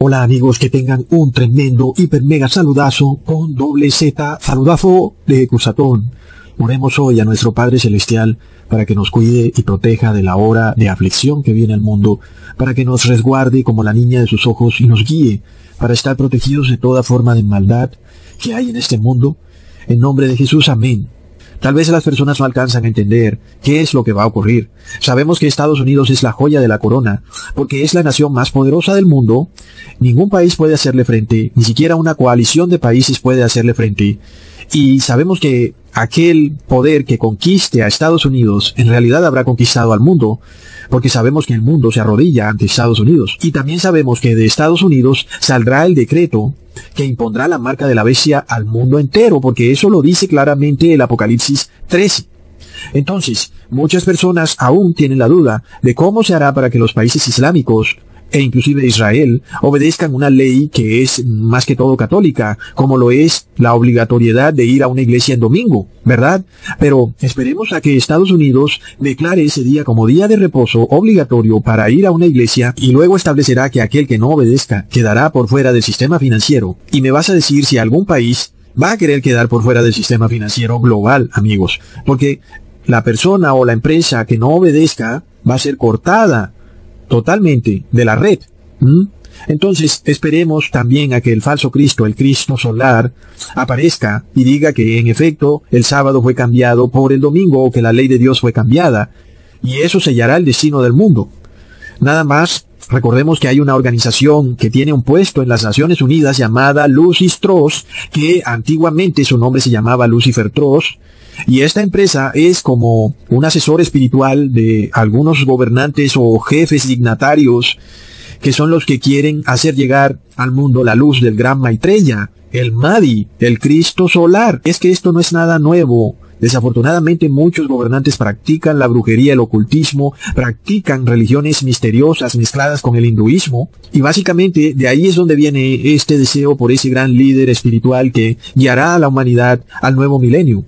Hola amigos, que tengan un tremendo, hiper mega saludazo con doble Z, saludazo de Cusatón. Oremos hoy a nuestro Padre Celestial para que nos cuide y proteja de la hora de aflicción que viene al mundo, para que nos resguarde como la niña de sus ojos y nos guíe para estar protegidos de toda forma de maldad que hay en este mundo. En nombre de Jesús, amén. Tal vez las personas no alcanzan a entender qué es lo que va a ocurrir. Sabemos que Estados Unidos es la joya de la corona, porque es la nación más poderosa del mundo. Ningún país puede hacerle frente, ni siquiera una coalición de países puede hacerle frente. Y sabemos que aquel poder que conquiste a Estados Unidos en realidad habrá conquistado al mundo, porque sabemos que el mundo se arrodilla ante Estados Unidos. Y también sabemos que de Estados Unidos saldrá el decreto que impondrá la marca de la bestia al mundo entero, porque eso lo dice claramente el Apocalipsis 13. Entonces, muchas personas aún tienen la duda de cómo se hará para que los países islámicos e inclusive Israel obedezcan una ley que es más que todo católica, como lo es la obligatoriedad de ir a una iglesia en domingo, ¿verdad? Pero esperemos a que Estados Unidos declare ese día como día de reposo obligatorio para ir a una iglesia, y luego establecerá que aquel que no obedezca quedará por fuera del sistema financiero. Y me vas a decir si algún país va a querer quedar por fuera del sistema financiero global, amigos, porque la persona o la empresa que no obedezca va a ser cortada totalmente de la red. Entonces esperemos también a que el falso Cristo, el Cristo solar, aparezca y diga que en efecto el sábado fue cambiado por el domingo, o que la ley de Dios fue cambiada, y eso sellará el destino del mundo. Nada más, recordemos que hay una organización que tiene un puesto en las Naciones Unidas llamada Lucis-Trust, que antiguamente su nombre se llamaba Lucifer Trust. Y esta empresa es como un asesor espiritual de algunos gobernantes o jefes dignatarios que son los que quieren hacer llegar al mundo la luz del gran Maitreya, el Mahdi, el Cristo solar. Es que esto no es nada nuevo. Desafortunadamente muchos gobernantes practican la brujería, el ocultismo, practican religiones misteriosas mezcladas con el hinduismo, y básicamente de ahí es donde viene este deseo por ese gran líder espiritual que guiará a la humanidad al nuevo milenio.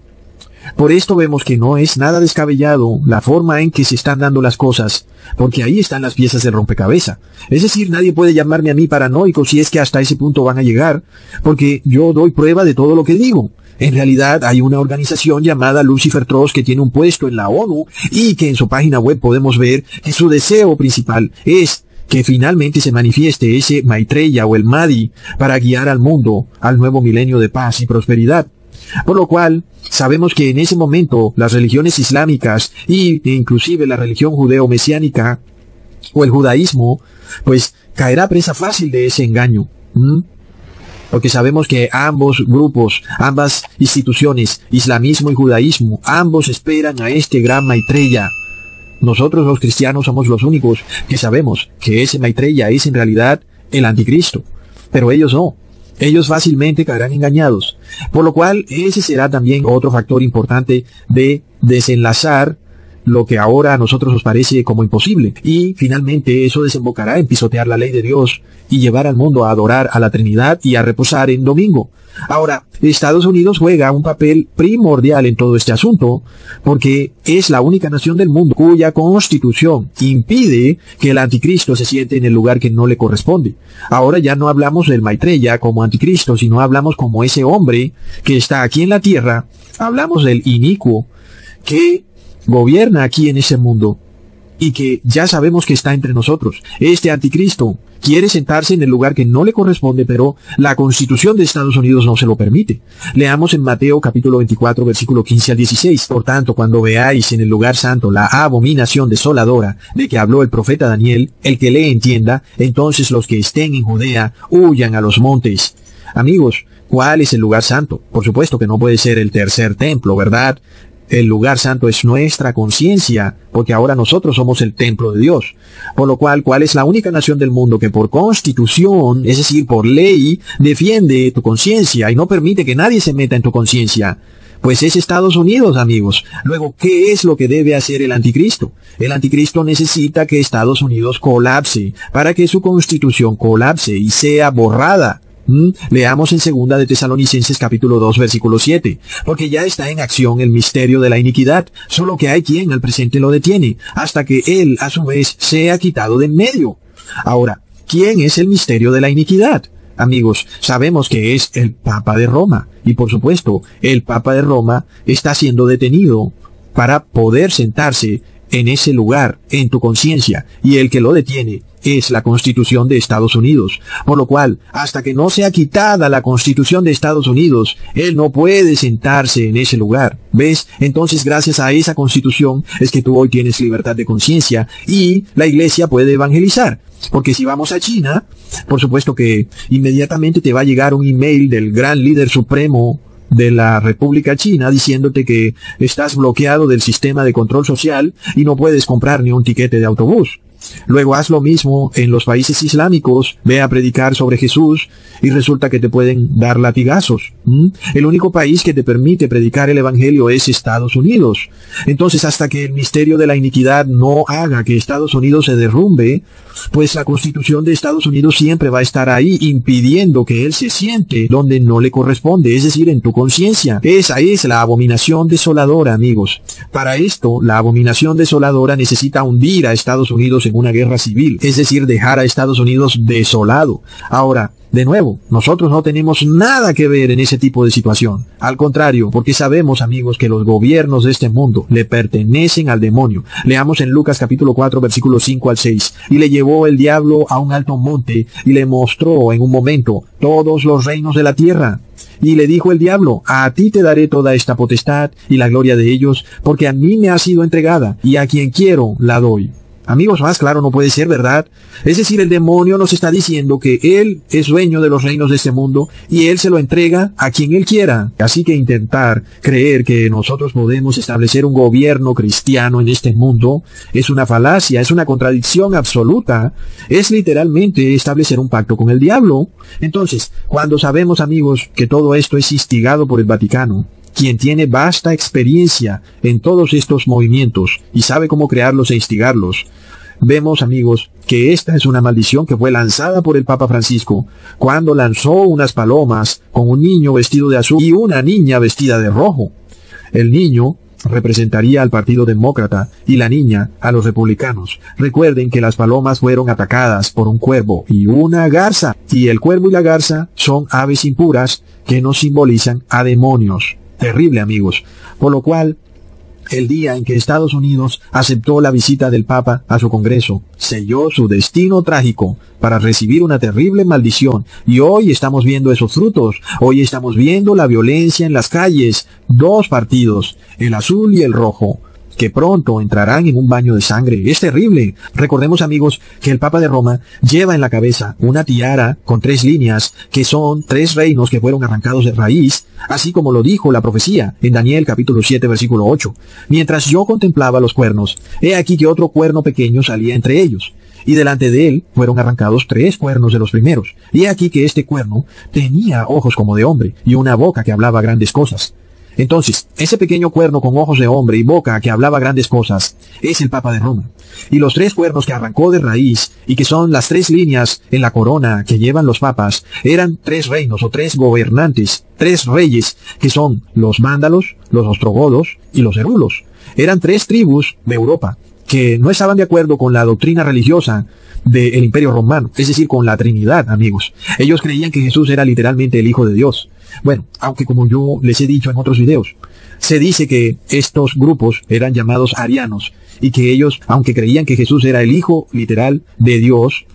Por esto vemos que no es nada descabellado la forma en que se están dando las cosas, porque ahí están las piezas del rompecabezas. Es decir, nadie puede llamarme a mí paranoico si es que hasta ese punto van a llegar, porque yo doy prueba de todo lo que digo. En realidad hay una organización llamada Lucifer Trust que tiene un puesto en la ONU, y que en su página web podemos ver que su deseo principal es que finalmente se manifieste ese Maitreya o el Mahdi para guiar al mundo al nuevo milenio de paz y prosperidad. Por lo cual, sabemos que en ese momento las religiones islámicas e inclusive la religión judeo-mesiánica o el judaísmo, pues caerá presa fácil de ese engaño. Porque sabemos que ambos grupos, ambas instituciones, islamismo y judaísmo, ambos esperan a este gran Maitreya. Nosotros los cristianos somos los únicos que sabemos que ese Maitreya es en realidad el anticristo, pero ellos no. Ellos fácilmente caerán engañados, por lo cual ese será también otro factor importante de desenlazar lo que ahora a nosotros nos parece como imposible, y finalmente eso desembocará en pisotear la ley de Dios y llevar al mundo a adorar a la Trinidad y a reposar en domingo. Ahora, Estados Unidos juega un papel primordial en todo este asunto, porque es la única nación del mundo cuya constitución impide que el anticristo se siente en el lugar que no le corresponde. Ahora ya no hablamos del Maitreya como anticristo, sino hablamos como ese hombre que está aquí en la tierra. Hablamos del inicuo que gobierna aquí en ese mundo y que ya sabemos que está entre nosotros. Este anticristo quiere sentarse en el lugar que no le corresponde, pero la Constitución de Estados Unidos no se lo permite. Leamos en Mateo capítulo 24, versículo 15 al 16. Por tanto, cuando veáis en el lugar santo la abominación desoladora de que habló el profeta Daniel, el que le entienda, entonces los que estén en Judea huyan a los montes. Amigos, ¿cuál es el lugar santo? Por supuesto que no puede ser el tercer templo, ¿verdad? El lugar santo es nuestra conciencia, porque ahora nosotros somos el templo de Dios. Por lo cual, ¿cuál es la única nación del mundo que por constitución, es decir, por ley, defiende tu conciencia y no permite que nadie se meta en tu conciencia? Pues es Estados Unidos, amigos. Luego, ¿qué es lo que debe hacer el anticristo? El anticristo necesita que Estados Unidos colapse, para que su constitución colapse y sea borrada. Leamos en 2 de Tesalonicenses capítulo 2 versículo 7, porque ya está en acción el misterio de la iniquidad, solo que hay quien al presente lo detiene, hasta que él a su vez sea quitado de en medio. Ahora, ¿Quién es el misterio de la iniquidad? Amigos, sabemos que es el Papa de Roma. Y por supuesto, el Papa de Roma está siendo detenido para poder sentarse en ese lugar, en tu conciencia. Y el que lo detiene es la Constitución de Estados Unidos. Por lo cual, hasta que no sea quitada la Constitución de Estados Unidos, él no puede sentarse en ese lugar. ¿Ves? Entonces, gracias a esa Constitución es que tú hoy tienes libertad de conciencia y la Iglesia puede evangelizar. Porque si vamos a China, por supuesto que inmediatamente te va a llegar un email del gran líder supremo de la República China diciéndote que estás bloqueado del sistema de control social y no puedes comprar ni un tiquete de autobús. Luego haz lo mismo en los países islámicos, ve a predicar sobre Jesús y resulta que te pueden dar latigazos. El único país que te permite predicar el Evangelio es Estados Unidos. Entonces, hasta que el misterio de la iniquidad no haga que Estados Unidos se derrumbe, pues la Constitución de Estados Unidos siempre va a estar ahí impidiendo que él se siente donde no le corresponde, es decir, en tu conciencia. Esa es la abominación desoladora, amigos. Para esto, la abominación desoladora necesita hundir a Estados Unidos en una guerra civil, es decir, dejar a Estados Unidos desolado. Ahora, de nuevo, nosotros no tenemos nada que ver en ese tipo de situación. Al contrario, porque sabemos, amigos, que los gobiernos de este mundo le pertenecen al demonio. Leamos en Lucas capítulo 4, versículos 5 al 6. Y le llevó el diablo a un alto monte y le mostró en un momento todos los reinos de la tierra. Y le dijo el diablo, a ti te daré toda esta potestad y la gloria de ellos, porque a mí me ha sido entregada, y a quien quiero la doy. Amigos, más claro no puede ser, ¿verdad? Es decir, el demonio nos está diciendo que él es dueño de los reinos de este mundo y él se lo entrega a quien él quiera. Así que intentar creer que nosotros podemos establecer un gobierno cristiano en este mundo es una falacia, es una contradicción absoluta. Es literalmente establecer un pacto con el diablo. Entonces, cuando sabemos, amigos, que todo esto es instigado por el Vaticano, quien tiene vasta experiencia en todos estos movimientos y sabe cómo crearlos e instigarlos, vemos, amigos, que esta es una maldición que fue lanzada por el Papa Francisco cuando lanzó unas palomas con un niño vestido de azul y una niña vestida de rojo. El niño representaría al Partido Demócrata y la niña a los republicanos. Recuerden que las palomas fueron atacadas por un cuervo y una garza, y el cuervo y la garza son aves impuras que nos simbolizan a demonios. Terrible, amigos. Por lo cual, el día en que Estados Unidos aceptó la visita del Papa a su Congreso, selló su destino trágico para recibir una terrible maldición. Y hoy estamos viendo esos frutos. Hoy estamos viendo la violencia en las calles. Dos partidos, el azul y el rojo, que pronto entrarán en un baño de sangre. Es terrible. Recordemos, amigos, que el Papa de Roma lleva en la cabeza una tiara con 3 líneas, que son 3 reinos que fueron arrancados de raíz, así como lo dijo la profecía en Daniel capítulo 7, versículo 8. Mientras yo contemplaba los cuernos, he aquí que otro cuerno pequeño salía entre ellos, y delante de él fueron arrancados 3 cuernos de los primeros. Y he aquí que este cuerno tenía ojos como de hombre, y una boca que hablaba grandes cosas. Entonces, ese pequeño cuerno con ojos de hombre y boca que hablaba grandes cosas es el Papa de Roma. Y los 3 cuernos que arrancó de raíz y que son las 3 líneas en la corona que llevan los papas eran 3 reinos o 3 gobernantes, 3 reyes que son los vándalos, los ostrogodos y los herulos. Eran 3 tribus de Europa que no estaban de acuerdo con la doctrina religiosa del Imperio Romano, es decir, con la Trinidad, amigos. Ellos creían que Jesús era literalmente el Hijo de Dios. Bueno, aunque como yo les he dicho en otros videos, se dice que estos grupos eran llamados arianos y que ellos, aunque creían que Jesús era el Hijo literal de Dios,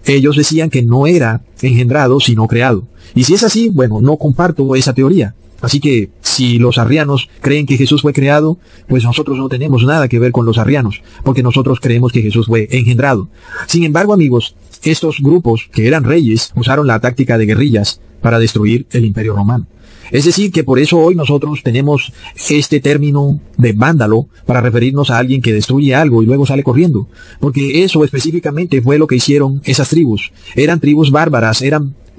ellos decían que no era engendrado sino creado. Y si es así, bueno, no comparto esa teoría. Así que, si los arrianos creen que Jesús fue creado, pues nosotros no tenemos nada que ver con los arrianos, porque nosotros creemos que Jesús fue engendrado. Sin embargo, amigos, estos grupos, que eran reyes, usaron la táctica de guerrillas para destruir el Imperio Romano. Es decir, que por eso hoy nosotros tenemos este término de vándalo para referirnos a alguien que destruye algo y luego sale corriendo. Porque eso específicamente fue lo que hicieron esas tribus. Eran tribus bárbaras,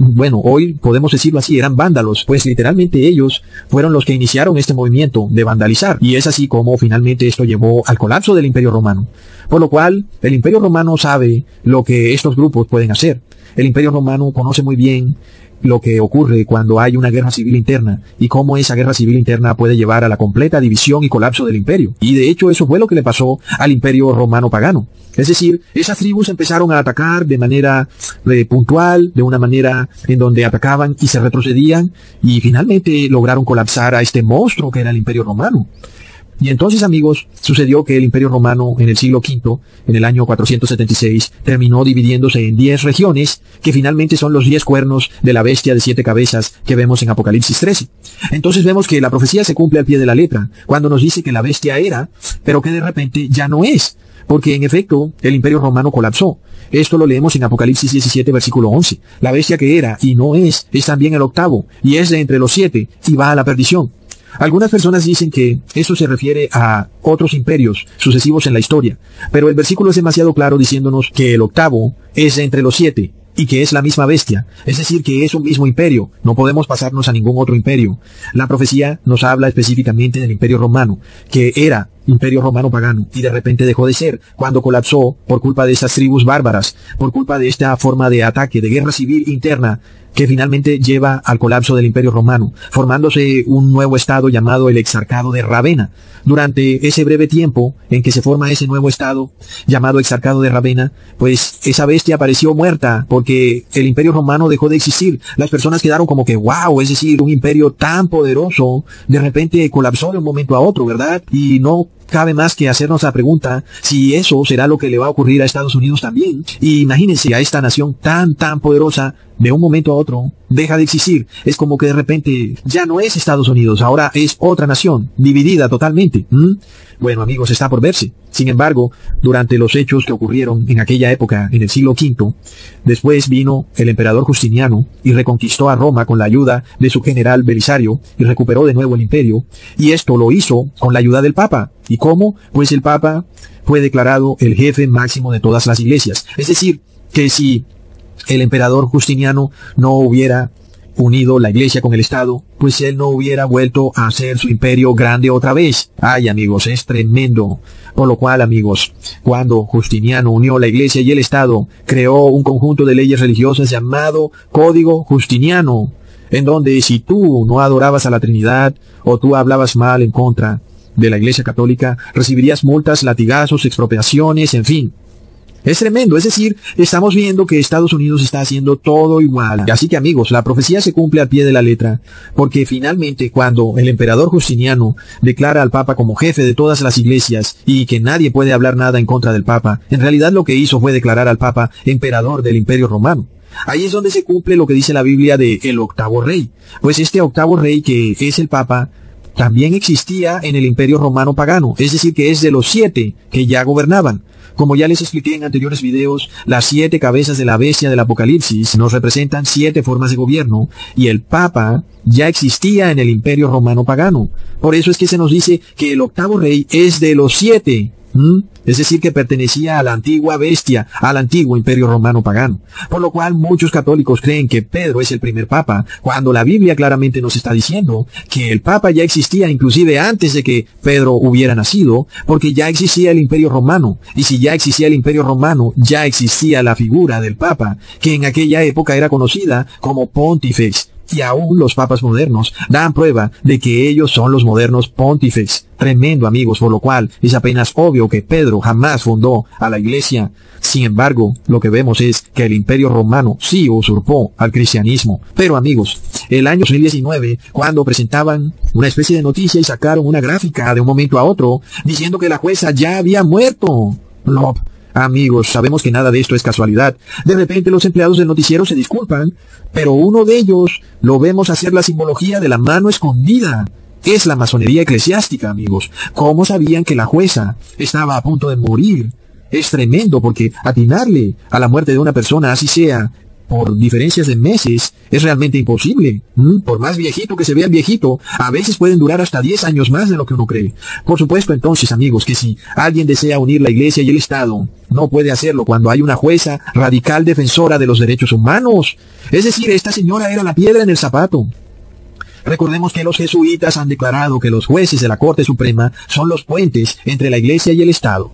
bueno, hoy podemos decirlo así, eran vándalos, pues literalmente ellos fueron los que iniciaron este movimiento de vandalizar. Y es así como finalmente esto llevó al colapso del Imperio Romano. Por lo cual, el Imperio Romano sabe lo que estos grupos pueden hacer. el Imperio Romano conoce muy bien lo que ocurre cuando hay una guerra civil interna y cómo esa guerra civil interna puede llevar a la completa división y colapso del imperio. Y de hecho eso fue lo que le pasó al Imperio Romano pagano. Es decir, esas tribus empezaron a atacar de manera puntual, de una manera en donde atacaban y se retrocedían y finalmente lograron colapsar a este monstruo que era el Imperio Romano. Y entonces, amigos, sucedió que el Imperio Romano en el siglo V, en el año 476, terminó dividiéndose en 10 regiones, que finalmente son los 10 cuernos de la bestia de 7 cabezas que vemos en Apocalipsis 13. Entonces vemos que la profecía se cumple al pie de la letra, cuando nos dice que la bestia era, pero que de repente ya no es, porque en efecto el Imperio Romano colapsó. Esto lo leemos en Apocalipsis 17, versículo 11. La bestia que era y no es también el octavo, y es de entre los 7, y va a la perdición. Algunas personas dicen que eso se refiere a otros imperios sucesivos en la historia, pero el versículo es demasiado claro diciéndonos que el octavo es de entre los 7 y que es la misma bestia, es decir, que es un mismo imperio. No podemos pasarnos a ningún otro imperio. La profecía nos habla específicamente del Imperio Romano, que era Imperio Romano pagano, y de repente dejó de ser cuando colapsó por culpa de esas tribus bárbaras, por culpa de esta forma de ataque, de guerra civil interna, que finalmente lleva al colapso del Imperio Romano, formándose un nuevo estado llamado el Exarcado de Ravenna. Durante ese breve tiempo en que se forma ese nuevo estado llamado Exarcado de Ravenna, pues esa bestia apareció muerta porque el Imperio Romano dejó de existir. Las personas quedaron como que wow, es decir, un imperio tan poderoso de repente colapsó de un momento a otro, ¿verdad? Y no cabe más que hacernos la pregunta si eso será lo que le va a ocurrir a Estados Unidos también. Y imagínense a esta nación tan poderosa, de un momento a otro, deja de existir. Es como que de repente ya no es Estados Unidos, ahora es otra nación, dividida totalmente. Bueno, amigos, está por verse. Sin embargo, durante los hechos que ocurrieron en aquella época, en el siglo V, después vino el emperador Justiniano y reconquistó a Roma con la ayuda de su general Belisario y recuperó de nuevo el imperio. Y esto lo hizo con la ayuda del Papa. ¿Y cómo? Pues el Papa fue declarado el jefe máximo de todas las iglesias. Es decir, que si el emperador Justiniano no hubiera unido la iglesia con el Estado, pues él no hubiera vuelto a hacer su imperio grande otra vez. Ay, amigos, es tremendo. Por lo cual, amigos, cuando Justiniano unió la iglesia y el Estado, creó un conjunto de leyes religiosas llamado Código Justiniano, en donde si tú no adorabas a la Trinidad o tú hablabas mal en contra de la iglesia católica, recibirías multas, latigazos, expropiaciones, en fin. Es tremendo, es decir, estamos viendo que Estados Unidos está haciendo todo igual. Así que, amigos, la profecía se cumple al pie de la letra, porque finalmente cuando el emperador Justiniano declara al Papa como jefe de todas las iglesias y que nadie puede hablar nada en contra del Papa, en realidad lo que hizo fue declarar al Papa emperador del Imperio Romano. Ahí es donde se cumple lo que dice la Biblia de el octavo rey. Pues este octavo rey, que es el Papa, también existía en el Imperio Romano pagano, es decir, que es de los 7 que ya gobernaban. Como ya les expliqué en anteriores videos, las 7 cabezas de la bestia del Apocalipsis nos representan 7 formas de gobierno, y el Papa ya existía en el Imperio Romano pagano. Por eso es que se nos dice que el octavo rey es de los 7. Es decir, que pertenecía a la antigua bestia, al antiguo Imperio Romano pagano. Por lo cual muchos católicos creen que Pedro es el primer papa, cuando la Biblia claramente nos está diciendo que el papa ya existía inclusive antes de que Pedro hubiera nacido, porque ya existía el Imperio Romano. Y si ya existía el Imperio Romano, ya existía la figura del papa, que en aquella época era conocida como Pontifex. Y aún los papas modernos dan prueba de que ellos son los modernos pontífex. Tremendo, amigos, por lo cual es apenas obvio que Pedro jamás fundó a la iglesia. Sin embargo, lo que vemos es que el Imperio Romano sí usurpó al cristianismo. Pero, amigos, el año 2019, cuando presentaban una especie de noticia y sacaron una gráfica de un momento a otro, diciendo que la jueza ya había muerto. No. Amigos, sabemos que nada de esto es casualidad. De repente los empleados del noticiero se disculpan, pero uno de ellos lo vemos hacer la simbología de la mano escondida. Es la masonería eclesiástica, amigos. ¿Cómo sabían que la jueza estaba a punto de morir? Es tremendo, porque atinarle a la muerte de una persona, así sea por diferencias de meses, es realmente imposible. Por más viejito que se vea el viejito, a veces pueden durar hasta 10 años más de lo que uno cree. Por supuesto, entonces, amigos, que si alguien desea unir la iglesia y el Estado, no puede hacerlo cuando hay una jueza radical defensora de los derechos humanos. Es decir, esta señora era la piedra en el zapato. Recordemos que los jesuitas han declarado que los jueces de la Corte Suprema son los puentes entre la Iglesia y el Estado.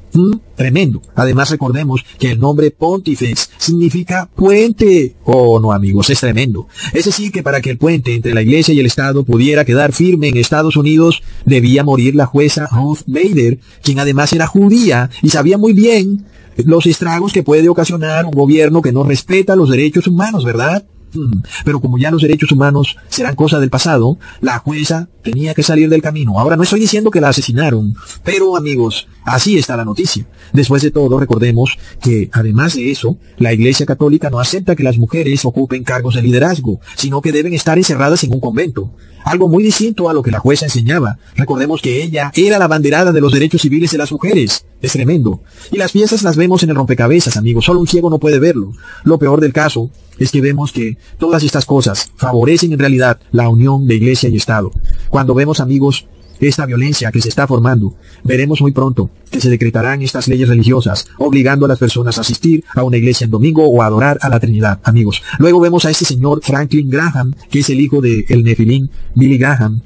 Tremendo. Además recordemos que el nombre Pontifex significa puente. Oh no amigos, es tremendo. Es decir que para que el puente entre la Iglesia y el Estado pudiera quedar firme en Estados Unidos, debía morir la jueza Ruth Bader, quien además era judía y sabía muy bien los estragos que puede ocasionar un gobierno que no respeta los derechos humanos, ¿verdad? Pero como ya los derechos humanos serán cosa del pasado, la jueza tenía que salir del camino. Ahora no estoy diciendo que la asesinaron, pero amigos, así está la noticia. Después de todo, recordemos que además de eso, la Iglesia Católica no acepta que las mujeres ocupen cargos de liderazgo, sino que deben estar encerradas en un convento. Algo muy distinto a lo que la jueza enseñaba. Recordemos que ella era la abanderada de los derechos civiles de las mujeres. Es tremendo. Y las piezas las vemos en el rompecabezas, amigos. Solo un ciego no puede verlo. Lo peor del caso es que vemos que todas estas cosas favorecen en realidad la unión de Iglesia y Estado. Cuando vemos, amigos, esta violencia que se está formando, veremos muy pronto que se decretarán estas leyes religiosas, obligando a las personas a asistir a una iglesia en domingo o a adorar a la Trinidad, amigos. Luego vemos a este señor Franklin Graham, que es el hijo de el nefilín Billy Graham,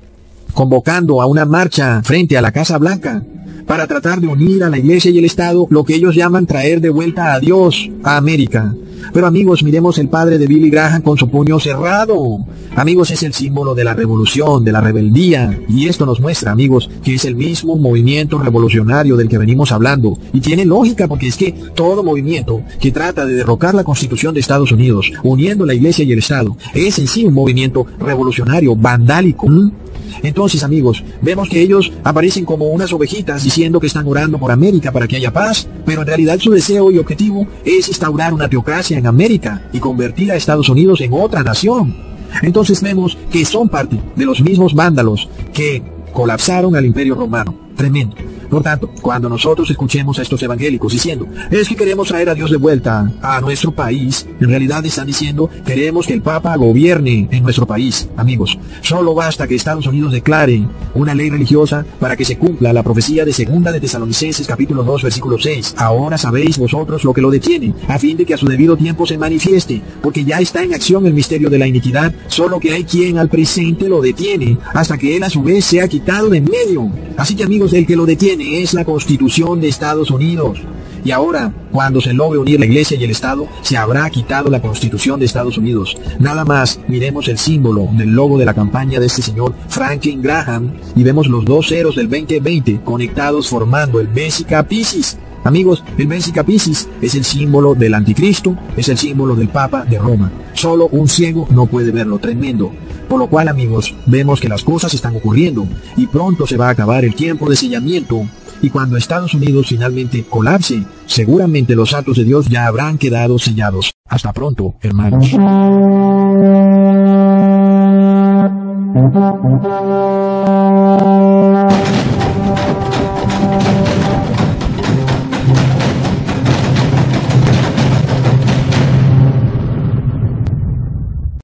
convocando a una marcha frente a la Casa Blanca para tratar de unir a la Iglesia y el Estado, lo que ellos llaman traer de vuelta a Dios a América. Pero amigos, miremos el padre de Billy Graham con su puño cerrado. Amigos, es el símbolo de la revolución, de la rebeldía. Y esto nos muestra, amigos, que es el mismo movimiento revolucionario del que venimos hablando. Y tiene lógica, porque es que todo movimiento que trata de derrocar la Constitución de Estados Unidos, uniendo la Iglesia y el Estado, es en sí un movimiento revolucionario, vandálico. Entonces, amigos, vemos que ellos aparecen como unas ovejitas diciendo que están orando por América para que haya paz, pero en realidad su deseo y objetivo es instaurar una teocracia en América y convertir a Estados Unidos en otra nación. Entonces vemos que son parte de los mismos vándalos que colapsaron al Imperio Romano. Tremendo. Por tanto, cuando nosotros escuchemos a estos evangélicos diciendo, es que queremos traer a Dios de vuelta a nuestro país, en realidad están diciendo, queremos que el Papa gobierne en nuestro país. Amigos, solo basta que Estados Unidos declare una ley religiosa para que se cumpla la profecía de 2 de Tesalonicenses capítulo 2 versículo 6. Ahora sabéis vosotros lo que lo detiene, a fin de que a su debido tiempo se manifieste, porque ya está en acción el misterio de la iniquidad, solo que hay quien al presente lo detiene, hasta que él a su vez sea quitado de en medio. Así que amigos, el que lo detiene es la Constitución de Estados Unidos. Y ahora, cuando se logre unir la Iglesia y el Estado, se habrá quitado la Constitución de Estados Unidos. Nada más, miremos el símbolo del logo de la campaña de este señor Franklin Graham, y vemos los dos ceros del 2020 conectados formando el Vesica Piscis. Amigos, el Vesica Piscis es el símbolo del anticristo, es el símbolo del Papa de Roma. Solo un ciego no puede verlo. Tremendo. Por lo cual, amigos, vemos que las cosas están ocurriendo y pronto se va a acabar el tiempo de sellamiento. Y cuando Estados Unidos finalmente colapse, seguramente los santos de Dios ya habrán quedado sellados. Hasta pronto, hermanos.